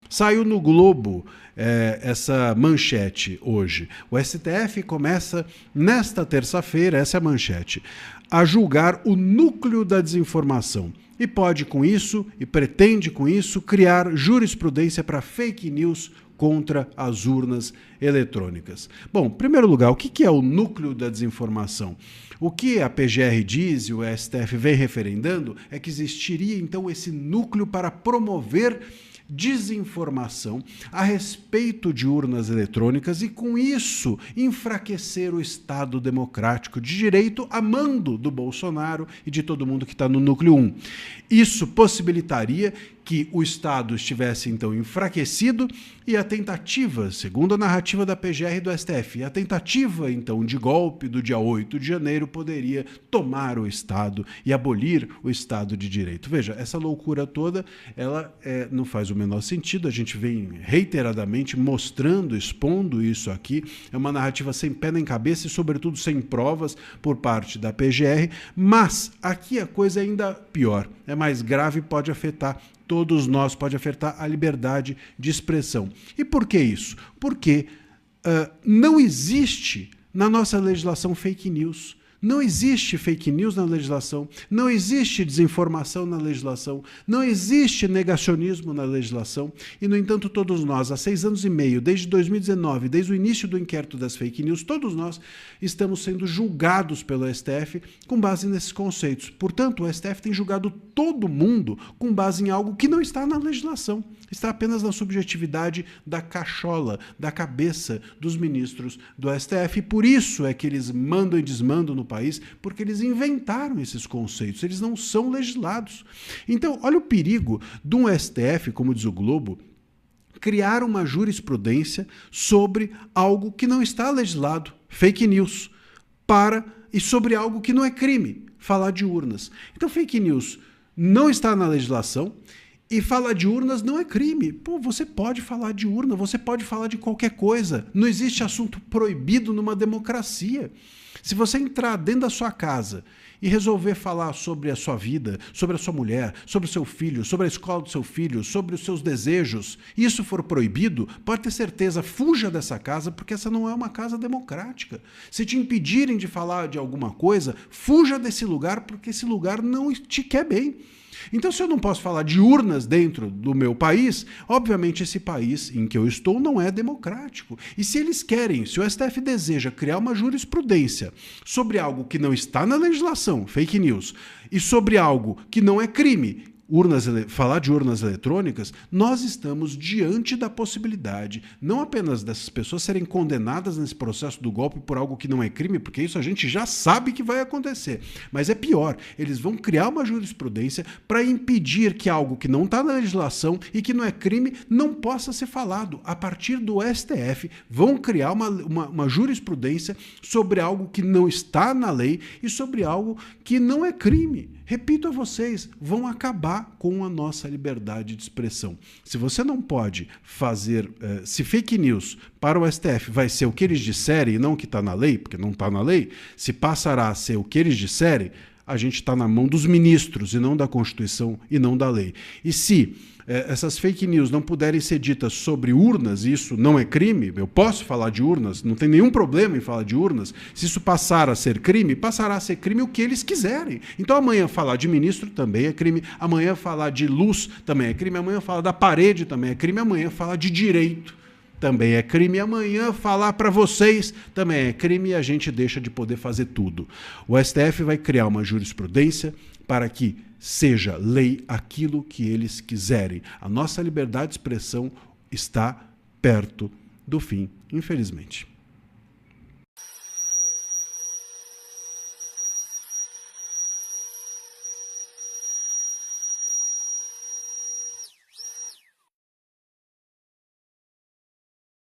Saiu no Globo essa manchete hoje. O STF começa nesta terça-feira, essa é a manchete, a julgar o núcleo da desinformação. E pode com isso, e pretende com isso, criar jurisprudência para fake news contra as urnas eletrônicas. Bom, em primeiro lugar, o que é o núcleo da desinformação? O que a PGR diz e o STF vem referendando é que existiria então esse núcleo para promover desinformação a respeito de urnas eletrônicas e, com isso, enfraquecer o Estado democrático de direito a mando do Bolsonaro e de todo mundo que está no núcleo 1. Isso possibilitaria que o Estado estivesse, então, enfraquecido e a tentativa, segundo a narrativa da PGR e do STF, a tentativa, então, de golpe do dia 8 de janeiro poderia tomar o Estado e abolir o Estado de Direito. Veja, essa loucura toda, ela não faz o menor sentido, a gente vem reiteradamente mostrando, expondo isso aqui, é uma narrativa sem pé nem cabeça e, sobretudo, sem provas por parte da PGR, mas aqui a coisa é ainda pior, é mais grave e pode afetar todos nós, pode afetar a liberdade de expressão. E por que isso? Porque não existe na nossa legislação fake news. Não existe fake news na legislação, não existe desinformação na legislação, não existe negacionismo na legislação e, no entanto, todos nós, há 6 anos e meio, desde 2019, desde o início do inquérito das fake news, todos nós estamos sendo julgados pelo STF com base nesses conceitos. Portanto, o STF tem julgado todo mundo com base em algo que não está na legislação, está apenas na subjetividade da cachola, da cabeça dos ministros do STF, e por isso é que eles mandam e desmandam no país, porque eles inventaram esses conceitos, eles não são legislados. Então, olha o perigo de um STF, como diz o Globo, criar uma jurisprudência sobre algo que não está legislado, fake news, e sobre algo que não é crime, falar de urnas. Então, fake news não está na legislação, e falar de urnas não é crime. Pô, você pode falar de urna, você pode falar de qualquer coisa. Não existe assunto proibido numa democracia. Se você entrar dentro da sua casa e resolver falar sobre a sua vida, sobre a sua mulher, sobre o seu filho, sobre a escola do seu filho, sobre os seus desejos, e isso for proibido, pode ter certeza, fuja dessa casa, porque essa não é uma casa democrática. Se te impedirem de falar de alguma coisa, fuja desse lugar, porque esse lugar não te quer bem. Então, se eu não posso falar de urnas dentro do meu país, obviamente esse país em que eu estou não é democrático. E se eles querem, se o STF deseja criar uma jurisprudência sobre algo que não está na legislação, fake news, e sobre algo que não é crime, falar de urnas eletrônicas, nós estamos diante da possibilidade não apenas dessas pessoas serem condenadas nesse processo do golpe por algo que não é crime, porque isso a gente já sabe que vai acontecer, mas é pior, eles vão criar uma jurisprudência para impedir que algo que não está na legislação e que não é crime não possa ser falado. A partir do STF, vão criar uma jurisprudência sobre algo que não está na lei e sobre algo que não é crime. Repito a vocês, vão acabar com a nossa liberdade de expressão. Se você não pode fazer, se fake news para o STF vai ser o que eles disserem e não o que está na lei, porque não está na lei, se passará a ser o que eles disserem, a gente está na mão dos ministros e não da Constituição e não da lei. E se essas fake news não puderem ser ditas sobre urnas, e isso não é crime, eu posso falar de urnas, não tem nenhum problema em falar de urnas, se isso passar a ser crime, passará a ser crime o que eles quiserem. Então amanhã falar de ministro também é crime, amanhã falar de luz também é crime, amanhã falar da parede também é crime, amanhã falar de direito também é crime, amanhã falar para vocês também é crime, e a gente deixa de poder fazer tudo. O STF vai criar uma jurisprudência para que seja lei aquilo que eles quiserem. A nossa liberdade de expressão está perto do fim, infelizmente.